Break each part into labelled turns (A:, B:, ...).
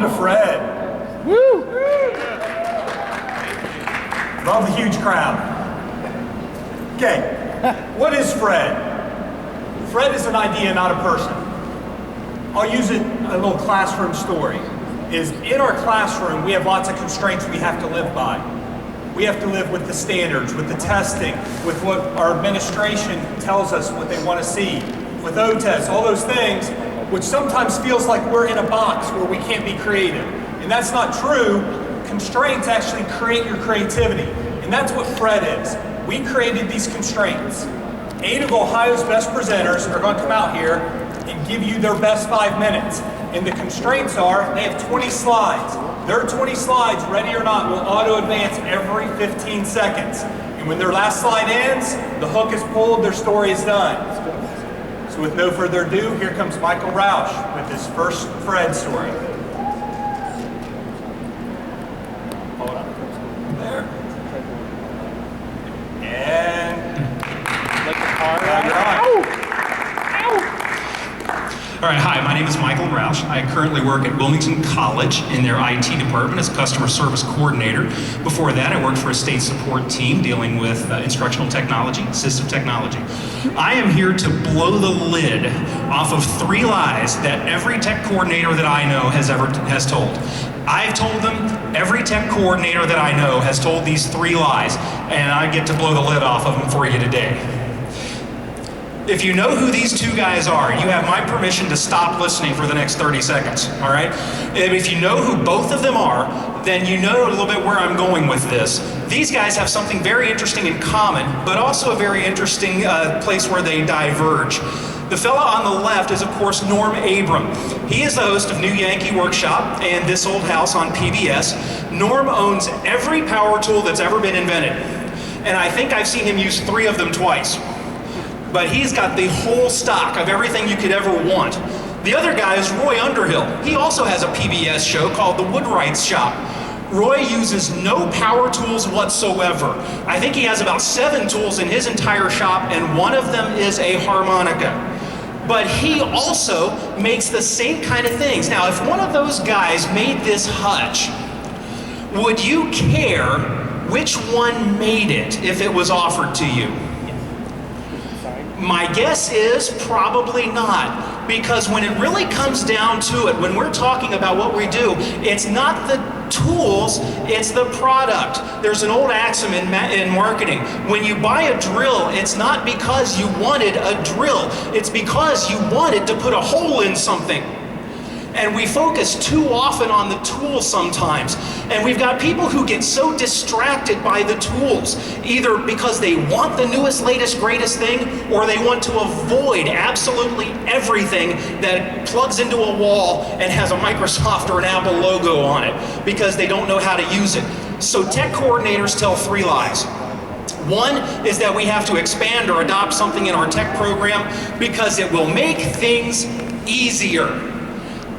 A: to Fred. Woo! Love the huge crowd. Okay, what is Fred? Fred is an idea, not a person. I'll use it a little classroom story. Is in our classroom, we have lots of constraints we have to live by. We have to live with the standards, with the testing, with what our administration tells us what they want to see, with OTES, all those things, which sometimes feels like we're in a box where we can't be creative. And that's not true. Constraints actually create your creativity. And that's what Fred is. We created these constraints. 8 of Ohio's best presenters are going to come out here and give you their best 5 minutes. And the constraints are, they have 20 slides. Their 20 slides, ready or not, will auto-advance every 15 seconds. And when their last slide ends, the hook is pulled, their story is done. So with no further ado, here comes Michael Roush with his first Fred story. Hold on. There. And...
B: Like the car.
C: All right, hi, my name is Michael Roush. I currently work at Wilmington College in their IT department as customer service coordinator. Before that, I worked for a state support team dealing with instructional technology, assistive technology. I am here to blow the lid off of 3 lies that every tech coordinator that I know has told. I've told them, every tech coordinator that I know has told these 3 lies, and I get to blow the lid off of them for you today. If you know who these 2 guys are, you have my permission to stop listening for the next 30 seconds, all right? And if you know who both of them are, then you know a little bit where I'm going with this. These guys have something very interesting in common, but also a very interesting place where they diverge. The fella on the left is, of course, Norm Abram. He is the host of New Yankee Workshop and This Old House on PBS. Norm owns every power tool that's ever been invented. And I think I've seen him use 3 of them twice. But he's got the whole stock of everything you could ever want. The other guy is Roy Underhill. He also has a PBS show called The Woodwright's Shop. Roy uses no power tools whatsoever. I think he has about 7 tools in his entire shop, and one of them is a harmonica. But he also makes the same kind of things. Now, if one of those guys made this hutch, would you care which one made it if it was offered to you? My guess is probably not, because when it really comes down to it, when we're talking about what we do, it's not the tools, it's the product. There's an old axiom in marketing. When you buy a drill, it's not because you wanted a drill, it's because you wanted to put a hole in something. And we focus too often on the tools sometimes. And we've got people who get so distracted by the tools, either because they want the newest, latest, greatest thing, or they want to avoid absolutely everything that plugs into a wall and has a Microsoft or an Apple logo on it, because they don't know how to use it. So tech coordinators tell 3 lies. One is that we have to expand or adopt something in our tech program because it will make things easier.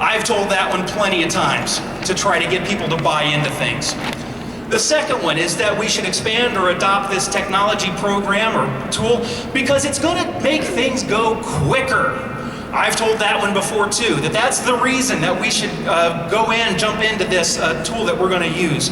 C: I've told that one plenty of times to try to get people to buy into things. The second one is that we should expand or adopt this technology program or tool because it's going to make things go quicker. I've told that one before too, that's the reason that we should jump into this tool that we're going to use.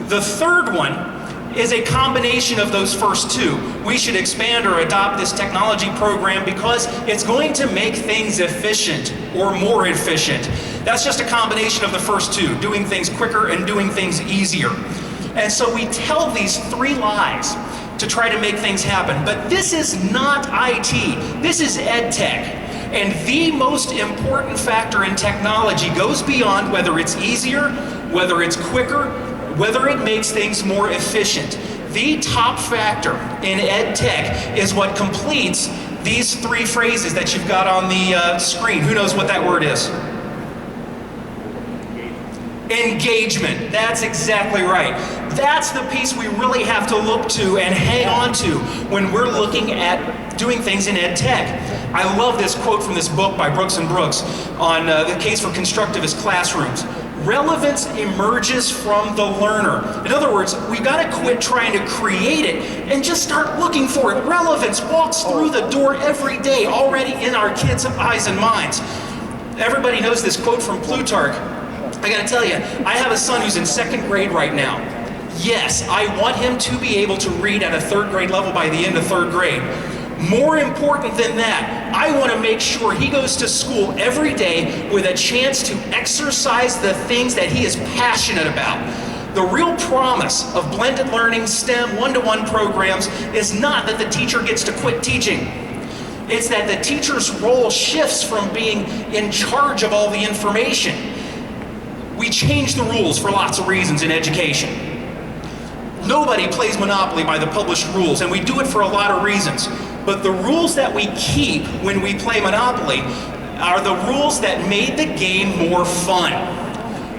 C: The third one is a combination of those first 2. We should expand or adopt this technology program because it's going to make things efficient or more efficient. That's just a combination of the first 2, doing things quicker and doing things easier. And so we tell these 3 lies to try to make things happen. But this is not IT, this is ed tech. And the most important factor in technology goes beyond whether it's easier, whether it's quicker, whether it makes things more efficient. The top factor in ed tech is what completes these 3 phrases that you've got on the screen. Who knows what that word is? Engagement. That's exactly right. That's the piece we really have to look to and hang on to when we're looking at doing things in ed tech. I love this quote from this book by Brooks and Brooks on the case for constructivist classrooms. Relevance emerges from the learner. In other words, we've got to quit trying to create it and just start looking for it. Relevance walks through the door every day, already in our kids' eyes and minds. Everybody knows this quote from Plutarch. I gotta tell you, I have a son who's in 2nd grade right now. Yes, I want him to be able to read at a 3rd grade level by the end of 3rd grade. More important than that, I want to make sure he goes to school every day with a chance to exercise the things that he is passionate about. The real promise of blended learning, STEM, one-to-one programs is not that the teacher gets to quit teaching. It's that the teacher's role shifts from being in charge of all the information. We change the rules for lots of reasons in education. Nobody plays Monopoly by the published rules, and we do it for a lot of reasons. But the rules that we keep when we play Monopoly are the rules that made the game more fun.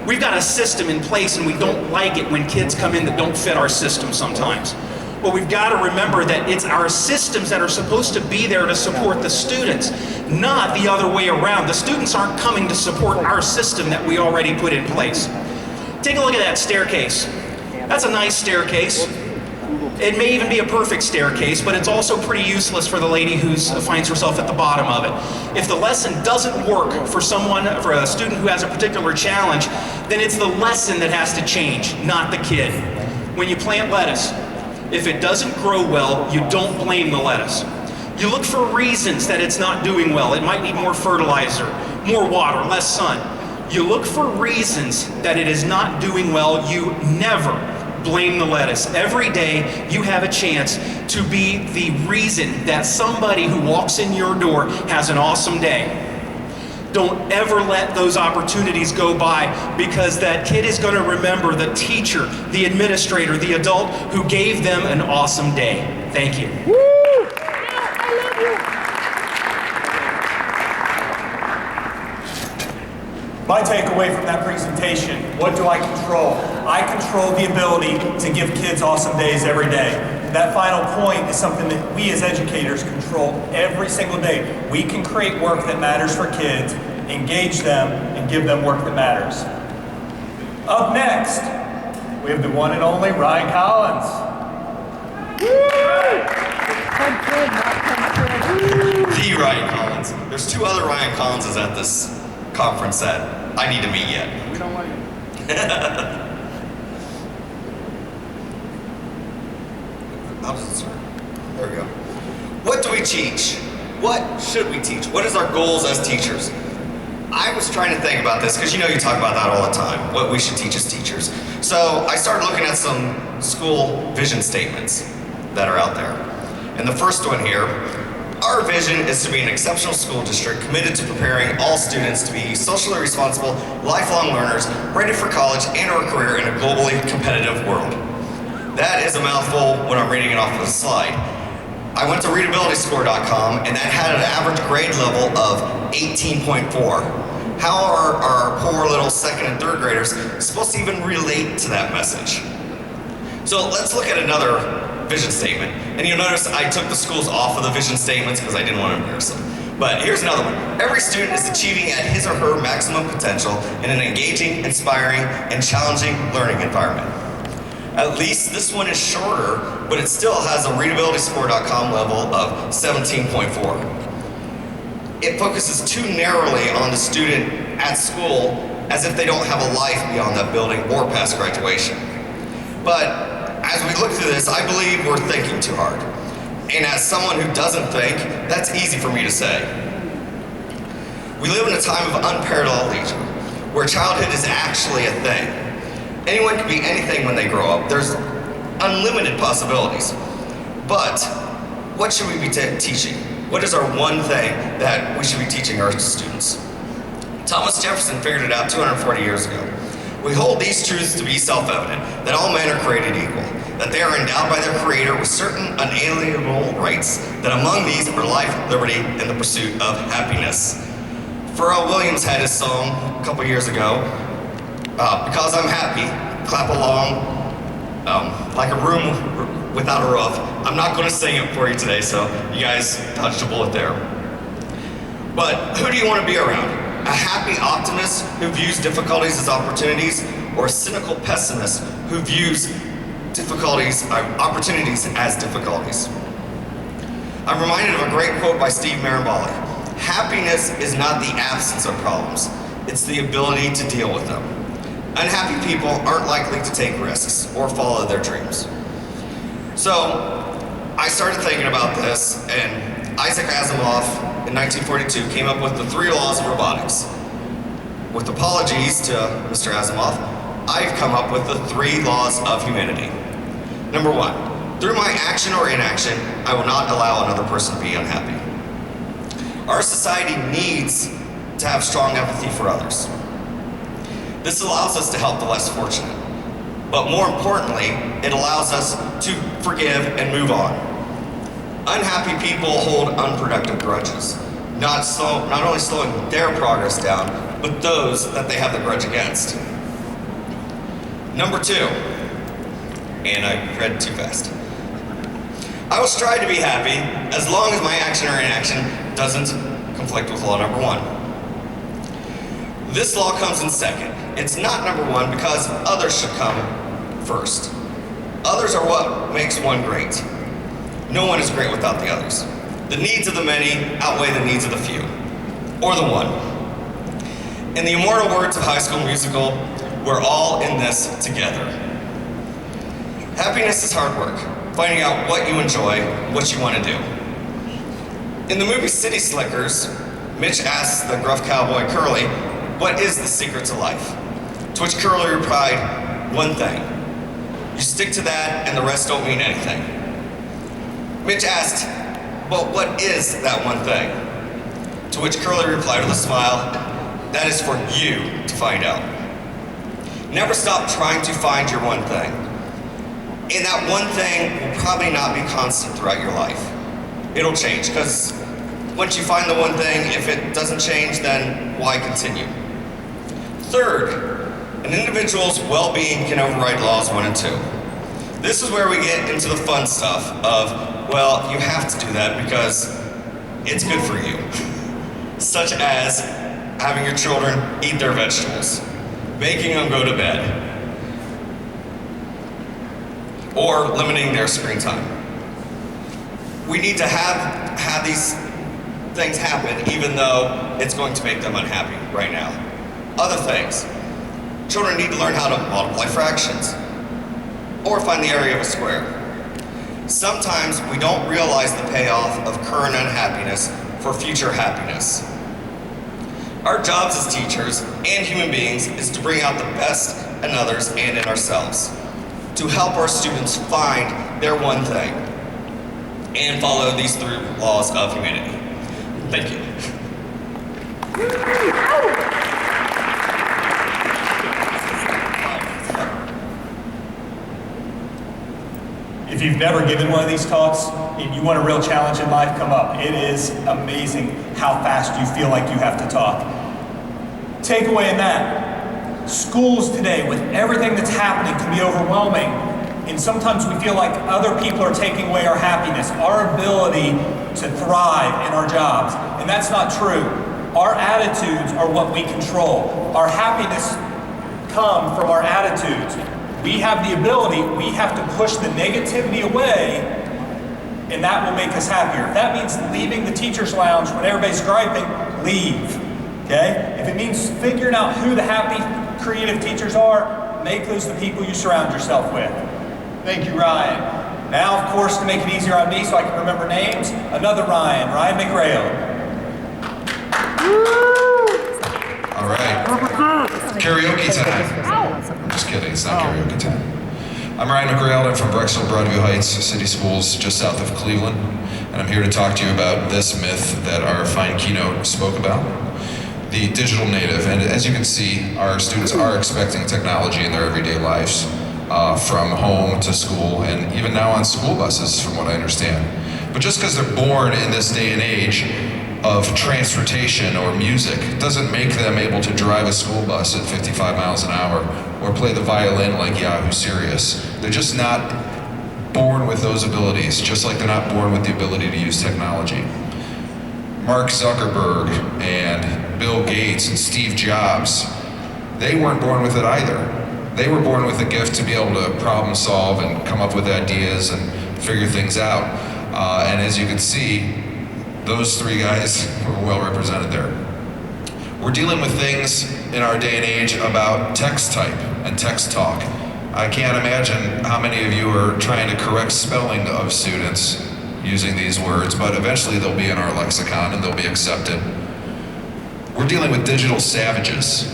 C: We've got a system in place and we don't like it when kids come in that don't fit our system sometimes. But we've got to remember that it's our systems that are supposed to be there to support the students, not the other way around. The students aren't coming to support our system that we already put in place. Take a look at that staircase. That's a nice staircase. It may even be a perfect staircase, but it's also pretty useless for the lady who finds herself at the bottom of it. If the lesson doesn't work for a student who has a particular challenge, then it's the lesson that has to change, not the kid. When you plant lettuce, if it doesn't grow well, you don't blame the lettuce. You look for reasons that it's not doing well. It might need more fertilizer, more water, less sun. You look for reasons that it is not doing well. You never blame the lettuce. Every day you have a chance to be the reason that somebody who walks in your door has an awesome day. Don't ever let those opportunities go by, because that kid is going to remember the teacher, the administrator, the adult who gave them an awesome day. Thank you.
B: Woo! I love you.
A: My takeaway from that presentation, what do I control? I control the ability to give kids awesome days every day. That final point is something that we as educators control every single day. We can create work that matters for kids, engage them, and give them work that matters. Up next, we have the one and only Ryan Collins.
D: The Ryan Collins. There's 2 other Ryan Collinses at this conference that I need to meet yet.
B: We don't want you.
D: There we go. What do we teach? What should we teach? What is our goals as teachers? I was trying to think about this because you talk about that all the time, what we should teach as teachers. So I started looking at some school vision statements that are out there. And the first one here, our vision is to be an exceptional school district committed to preparing all students to be socially responsible, lifelong learners, ready for college and or career in a globally competitive world. That is a mouthful when I'm reading it off of the slide. I went to readabilityscore.com and that had an average grade level of 18.4. How are our poor little 2nd and 3rd graders supposed to even relate to that message? So let's look at another vision statement. And you'll notice I took the schools off of the vision statements because I didn't want to embarrass them. But here's another one. Every student is achieving at his or her maximum potential in an engaging, inspiring, and challenging learning environment. At least this one is shorter, but it still has a readabilityscore.com level of 17.4. It focuses too narrowly on the student at school as if they don't have a life beyond that building or past graduation. But as we look through this, I believe we're thinking too hard. And as someone who doesn't think, that's easy for me to say. We live in a time of unparalleled leisure, where childhood is actually a thing. Anyone can be anything when they grow up. There's unlimited possibilities. But what should we be teaching? What is our one thing that we should be teaching our students? Thomas Jefferson figured it out 240 years ago. We hold these truths to be self-evident, that all men are created equal, that they are endowed by their Creator with certain unalienable rights, that among these are life, liberty, and the pursuit of happiness. Pharrell Williams had his song a couple years ago, Because I'm Happy, clap along, like a room without a roof. I'm not going to sing it for you today, so you guys dodged a bullet there. But who do you want to be around? A happy optimist who views difficulties as opportunities, or a cynical pessimist who views opportunities as difficulties? I'm reminded of a great quote by Steve Maraboli. Happiness is not the absence of problems, it's the ability to deal with them. Unhappy people aren't likely to take risks or follow their dreams. So I started thinking about this, and Isaac Asimov in 1942 came up with the 3 laws of robotics. With apologies to Mr. Asimov, I've come up with the 3 laws of humanity. Number 1, through my action or inaction, I will not allow another person to be unhappy. Our society needs to have strong empathy for others. This allows us to help the less fortunate. But more importantly, it allows us to forgive and move on. Unhappy people hold unproductive grudges, not only slowing their progress down, but those that they have the grudge against. Number 2, and I read too fast. I will strive to be happy as long as my action or inaction doesn't conflict with law number 1. This law comes in second. It's not number 1 because others should come first. Others are what makes one great. No one is great without the others. The needs of the many outweigh the needs of the few, or the one. In the immortal words of High School Musical, we're all in this together. Happiness is hard work, finding out what you enjoy, what you want to do. In the movie City Slickers, Mitch asks the gruff cowboy Curly, "What is the secret to life?" To which Curly replied, "One thing. You stick to that and the rest don't mean anything." Mitch asked, "But what is that one thing?" To which Curly replied with a smile, "That is for you to find out." Never stop trying to find your one thing. And that one thing will probably not be constant throughout your life. It'll change, because once you find the one thing, if it doesn't change, then why continue? Third, an individual's well-being can override laws 1 and 2. This is where we get into the fun stuff of, well, you have to do that because it's good for you. Such as having your children eat their vegetables, making them go to bed, or limiting their screen time. We need to have these things happen even though it's going to make them unhappy right now. Other things. Children need to learn how to multiply fractions, or find the area of a square. Sometimes we don't realize the payoff of current unhappiness for future happiness. Our jobs as teachers and human beings is to bring out the best in others and in ourselves, to help our students find their one thing, and follow these 3 laws of humanity. Thank you.
A: If you've never given one of these talks and you want a real challenge in life, come up. It is amazing how fast you feel like you have to talk. Takeaway in that, schools today with everything that's happening can be overwhelming, and sometimes we feel like other people are taking away our happiness, our ability to thrive in our jobs, and that's not true. Our attitudes are what we control. Our happiness comes from our attitudes. We have the ability, we have to push the negativity away, and that will make us happier. If that means leaving the teacher's lounge when everybody's griping, leave, okay? If it means figuring out who the happy, creative teachers are, make those the people you surround yourself with. Thank you, Ryan. Now, of course, to make it easier on me so I can remember names, another Ryan MacRaild.
E: All right. Karaoke time. I'm just kidding, it's not karaoke time. I'm Ryan MacRaild, I'm from Brexville, Broadview Heights, city schools just south of Cleveland, and I'm here to talk to you about this myth that our fine keynote spoke about, the digital native. And as you can see, our students are expecting technology in their everyday lives, from home to school, and even now on school buses, from what I understand. But just because they're born in this day and age of transportation or music doesn't make them able to drive a school bus at 55 miles an hour or play the violin like Yahoo Serious. They're just not born with those abilities, just like they're not born with the ability to use technology. Mark Zuckerberg and Bill Gates and Steve Jobs, they weren't born with it either. They were born with the gift to be able to problem solve and come up with ideas and figure things out. And as you can see, those 3 guys were well represented there. We're dealing with things in our day and age about text type and text talk. I can't imagine how many of you are trying to correct spelling of students using these words, but eventually they'll be in our lexicon and they'll be accepted. We're dealing with digital savages.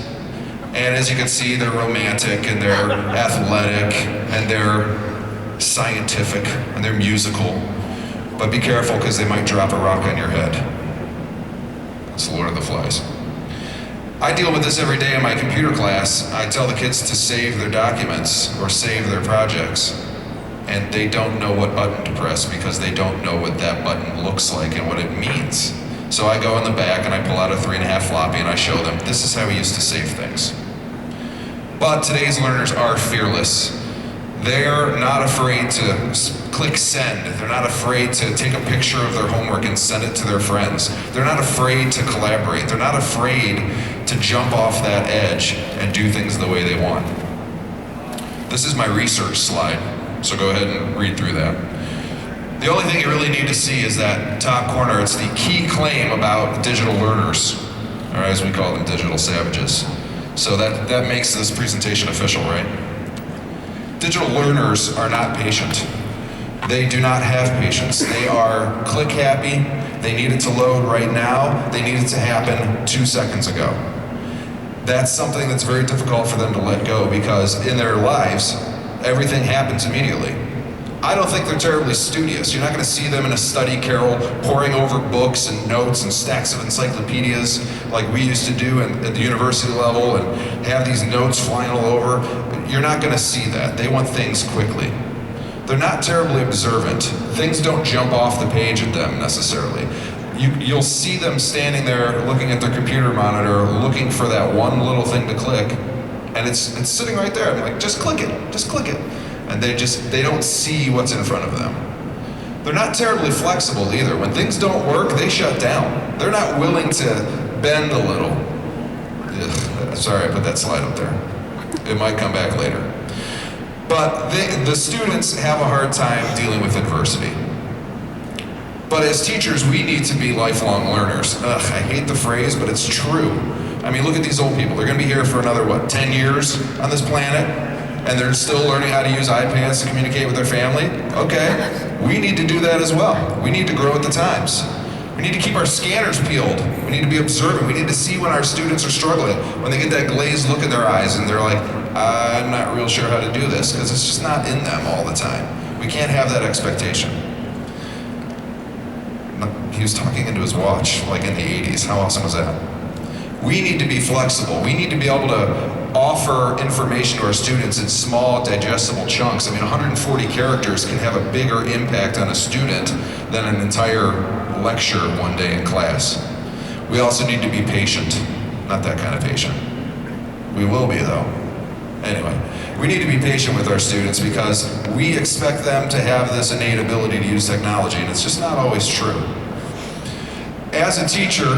E: And as you can see, they're romantic and they're athletic and they're scientific and they're musical. But be careful because they might drop a rock on your head. It's the Lord of the Flies. I deal with this every day in my computer class. I tell the kids to save their documents or save their projects, and they don't know what button to press because they don't know what that button looks like and what it means. So I go in the back and I pull out a 3.5 floppy and I show them, this is how we used to save things. But today's learners are fearless. They're not afraid to click send. They're not afraid to take a picture of their homework and send it to their friends. They're not afraid to collaborate. They're not afraid to jump off that edge and do things the way they want. This is my research slide, so go ahead and read through that. The only thing you really need to see is that top corner. It's the key claim about digital learners, or as we call them, digital savages. So that makes this presentation official, right? Digital learners are not patient. They do not have patience. They are click happy. They need it to load right now. They need it to happen 2 seconds ago. That's something that's very difficult for them to let go because in their lives, everything happens immediately. I don't think they're terribly studious. You're not going to see them in a study carrel poring over books and notes and stacks of encyclopedias like we used to do at the university level and have these notes flying all over. You're not going to see that. They want things quickly. They're not terribly observant. Things don't jump off the page at them necessarily. You'll see them standing there looking at their computer monitor, looking for that one little thing to click, and it's sitting right there. I'm like, just click it, just click it. And they don't see what's in front of them. They're not terribly flexible either. When things don't work, they shut down. They're not willing to bend a little. Ugh, sorry, I put that slide up there. It might come back later. But the students have a hard time dealing with adversity. But as teachers, we need to be lifelong learners. Ugh, I hate the phrase, but it's true. I mean, look at these old people. They're gonna be here for another, 10 years on this planet? And they're still learning how to use iPads to communicate with their family? Okay, we need to do that as well. We need to grow with the times. We need to keep our scanners peeled. We need to be observant. We need to see when our students are struggling, when they get that glazed look in their eyes and they're like, I'm not real sure how to do this, because it's just not in them all the time. We can't have that expectation. He was talking into his watch, like in the 80s. How awesome was that? We need to be flexible. We need to be able to offer information to our students in small, digestible chunks. I mean, 140 characters can have a bigger impact on a student than an entire lecture one day in class. We also need to be patient. Not that kind of patient. We will be, though. Anyway, we need to be patient with our students because we expect them to have this innate ability to use technology, and it's just not always true. As a teacher,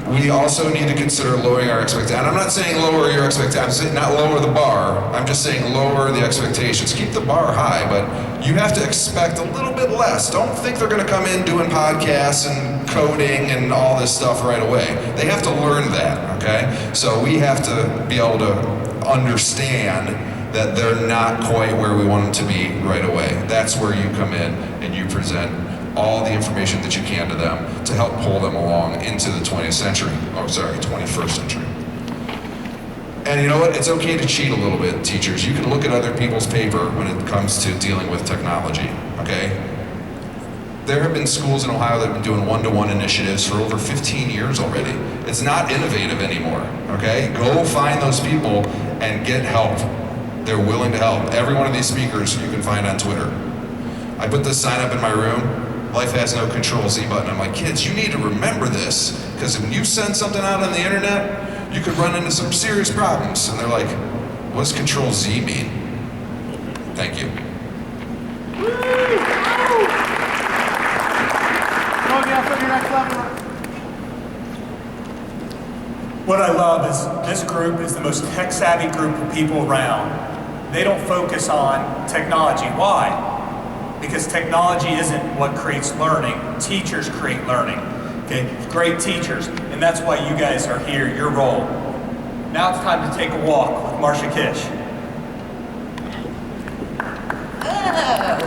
E: we also need to consider lowering our expectations. And I'm not saying lower your expectations, I'm saying not lower the bar. I'm just saying lower the expectations. Keep the bar high, but you have to expect a little bit less. Don't think they're gonna come in doing podcasts and coding and all this stuff right away. They have to learn that, okay? So we have to be able to understand that they're not quite where we want them to be right away. That's where you come in and you present all the information that you can to them to help pull them along into the 20th century. Oh, sorry, 21st century. And you know what? It's okay to cheat a little bit, teachers. You can look at other people's paper when it comes to dealing with technology, okay? There have been schools in Ohio that have been doing one-to-one initiatives for over 15 years already. It's not innovative anymore, okay? Go find those people and get help. They're willing to help. Every one of these speakers you can find on Twitter. I put this sign up in my room. Life has no Control-Z button. I'm like, kids, you need to remember this, because when you send something out on the internet, you could run into some serious problems. And they're like, what does Control-Z mean? Thank you.
A: What I love is this group is the most tech-savvy group of people around. They don't focus on technology. Why? Because technology isn't what creates learning. Teachers create learning. okay? Great teachers, and that's why you guys are here, your role. Now it's time to take a walk with Marcia Kish.
F: Hello.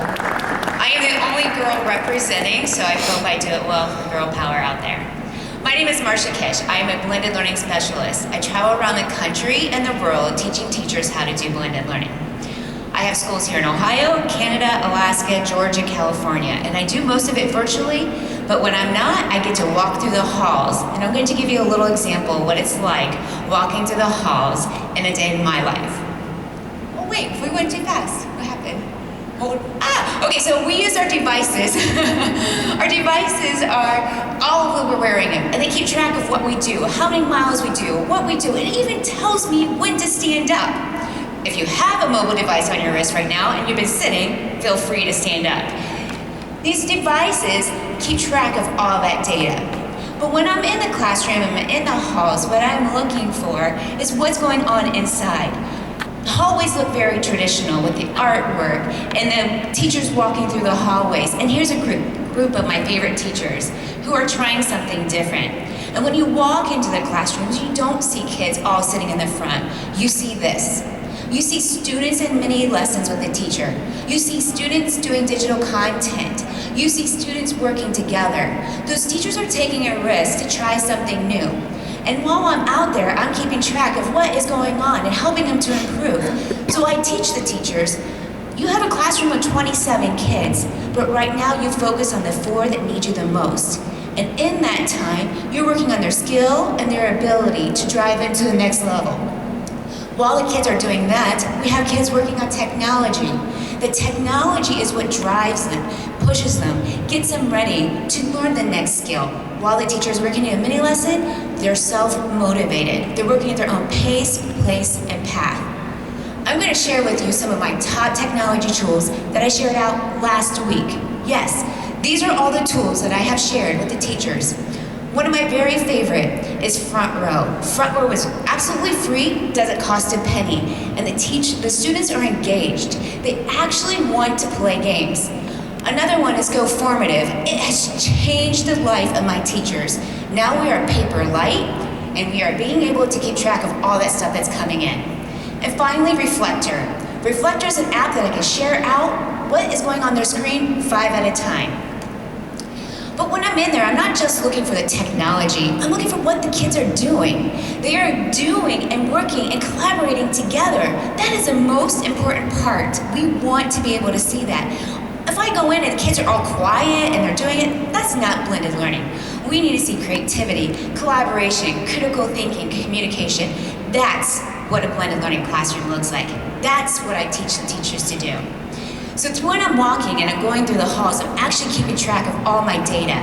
F: I am the only girl representing, so I hope I do it well for girl power out there. My name is Marcia Kish. I am a blended learning specialist. I travel around the country and the world teaching teachers how to do blended learning. I have schools here in Ohio, Canada, Alaska, Georgia, California, and I do most of it virtually, but when I'm not, I get to walk through the halls, and I'm going to give you a little example of what it's like walking through the halls in a day in my life. Oh wait, we went too fast. What happened? Okay, so we use our devices. Our devices are all of them, we're wearing them, and they keep track of what we do, how many miles we do, what we do. It even tells me when to stand up. If you have a mobile device on your wrist right now and you've been sitting, feel free to stand up. These devices keep track of all that data. But when I'm in the classroom and I'm in the halls, what I'm looking for is what's going on inside. The hallways look very traditional with the artwork and the teachers walking through the hallways. And here's a group of my favorite teachers who are trying something different. And when you walk into the classrooms, you don't see kids all sitting in the front. You see this. You see students in mini lessons with the teacher. You see students doing digital content. You see students working together. Those teachers are taking a risk to try something new. And while I'm out there, I'm keeping track of what is going on and helping them to improve. So I teach the teachers, you have a classroom of 27 kids, but right now you focus on the 4 that need you the most. And in that time, you're working on their skill and their ability to drive into the next level. While the kids are doing that, we have kids working on technology. The technology is what drives them, pushes them, gets them ready to learn the next skill. While the teacher is working in a mini lesson, they're self-motivated. They're working at their own pace, place, and path. I'm going to share with you some of my top technology tools that I shared out last week. Yes, these are all the tools that I have shared with the teachers. One of my very favorite is Front Row. Front Row is absolutely free, doesn't cost a penny, and the students are engaged. They actually want to play games. Another one is Go Formative. It has changed the life of my teachers. Now we are paper light, and we are being able to keep track of all that stuff that's coming in. And finally, Reflector. Reflector is an app that I can share out what is going on their screen 5 at a time. But when I'm in there, I'm not just looking for the technology, I'm looking for what the kids are doing. They are doing and working and collaborating together. That is the most important part. We want to be able to see that. If I go in and the kids are all quiet and they're doing it, that's not blended learning. We need to see creativity, collaboration, critical thinking, communication. That's what a blended learning classroom looks like. That's what I teach the teachers to do. So when I'm walking and I'm going through the halls, I'm actually keeping track of all my data.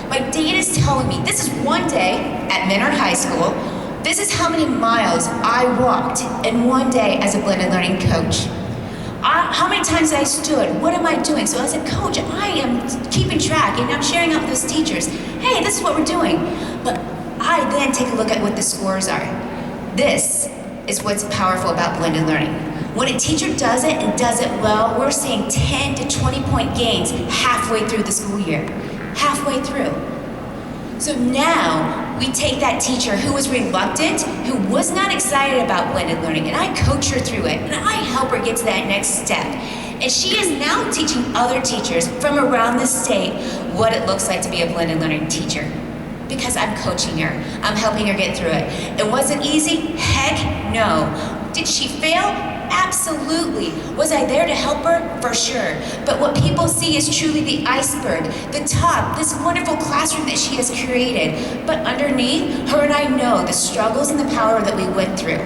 F: My data is telling me this is one day at Menard High School. This is how many miles I walked in one day as a blended learning coach. How many times I stood, what am I doing? So as a coach, I am keeping track and I'm sharing out with those teachers, hey, this is what we're doing. But I then take a look at what the scores are. This is what's powerful about blended learning. When a teacher does it and does it well, we're seeing 10 to 20 point gains halfway through the school year. Halfway through. So now we take that teacher who was reluctant, who was not excited about blended learning, and I coach her through it, and I help her get to that next step. And she is now teaching other teachers from around the state what it looks like to be a blended learning teacher. Because I'm coaching her, I'm helping her get through it. It wasn't easy? Heck no. Did she fail? Absolutely. Was I there to help her? For sure. But what people see is truly the iceberg, the top, this wonderful classroom that she has created. But underneath, her and I know the struggles and the power that we went through.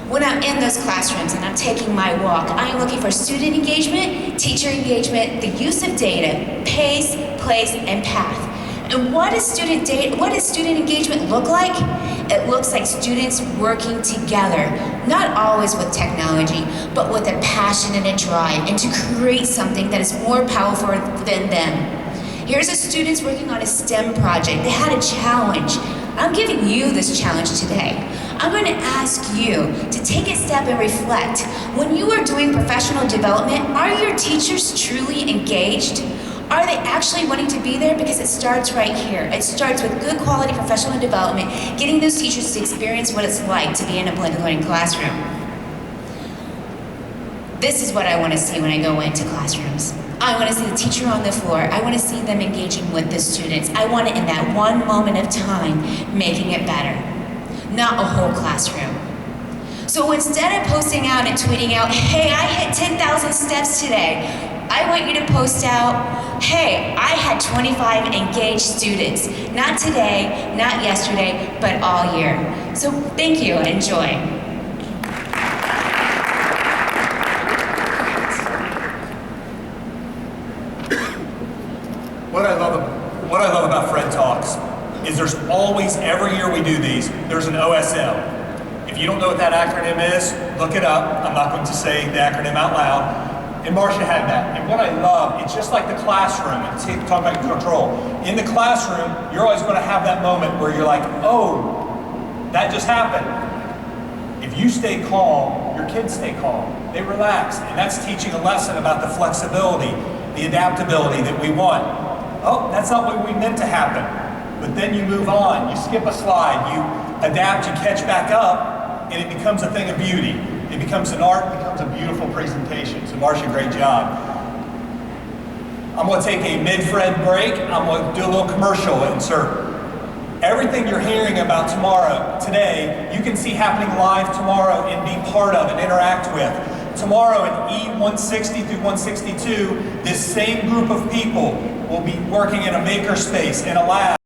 F: When I'm in those classrooms and I'm taking my walk, I am looking for student engagement, teacher engagement, the use of data, pace, place, and path. And what does student engagement look like? It looks like students working together, not always with technology, but with a passion and a drive, and to create something that is more powerful than them. Here's a students working on a STEM project. They had a challenge. I'm giving you this challenge today. I'm going to ask you to take a step and reflect. When you are doing professional development, are your teachers truly engaged? Are they actually wanting to be there? Because it starts right here. It starts with good quality professional development, getting those teachers to experience what it's like to be in a blended learning classroom. This is what I want to see when I go into classrooms. I want to see the teacher on the floor. I want to see them engaging with the students. I want it in that one moment of time, making it better, not a whole classroom. So instead of posting out and tweeting out, hey, I hit 10,000 steps today, I want you to post out, hey, I had 25 engaged students. Not today, not yesterday, but all year. So thank you, enjoy.
A: What I love about Fred Talks is there's always, every year we do these, there's an OSL. If you don't know what that acronym is, look it up. I'm not going to say the acronym out loud. And Marcia had that. And what I love, it's just like the classroom, and talk about control. In the classroom, you're always going to have that moment where you're like, oh, that just happened. If you stay calm, your kids stay calm. They relax. And that's teaching a lesson about the flexibility, the adaptability that we want. Oh, that's not what we meant to happen. But then you move on, you skip a slide, you adapt, you catch back up, and it becomes a thing of beauty. It becomes an art, it becomes a beautiful presentation. So Marcia, great job. I'm gonna take a mid-Fred break. I'm gonna do a little commercial insert. Everything you're hearing about tomorrow, today, you can see happening live tomorrow and be part of and interact with. Tomorrow in E160 through 162, this same group of people will be working in a makerspace, in a lab.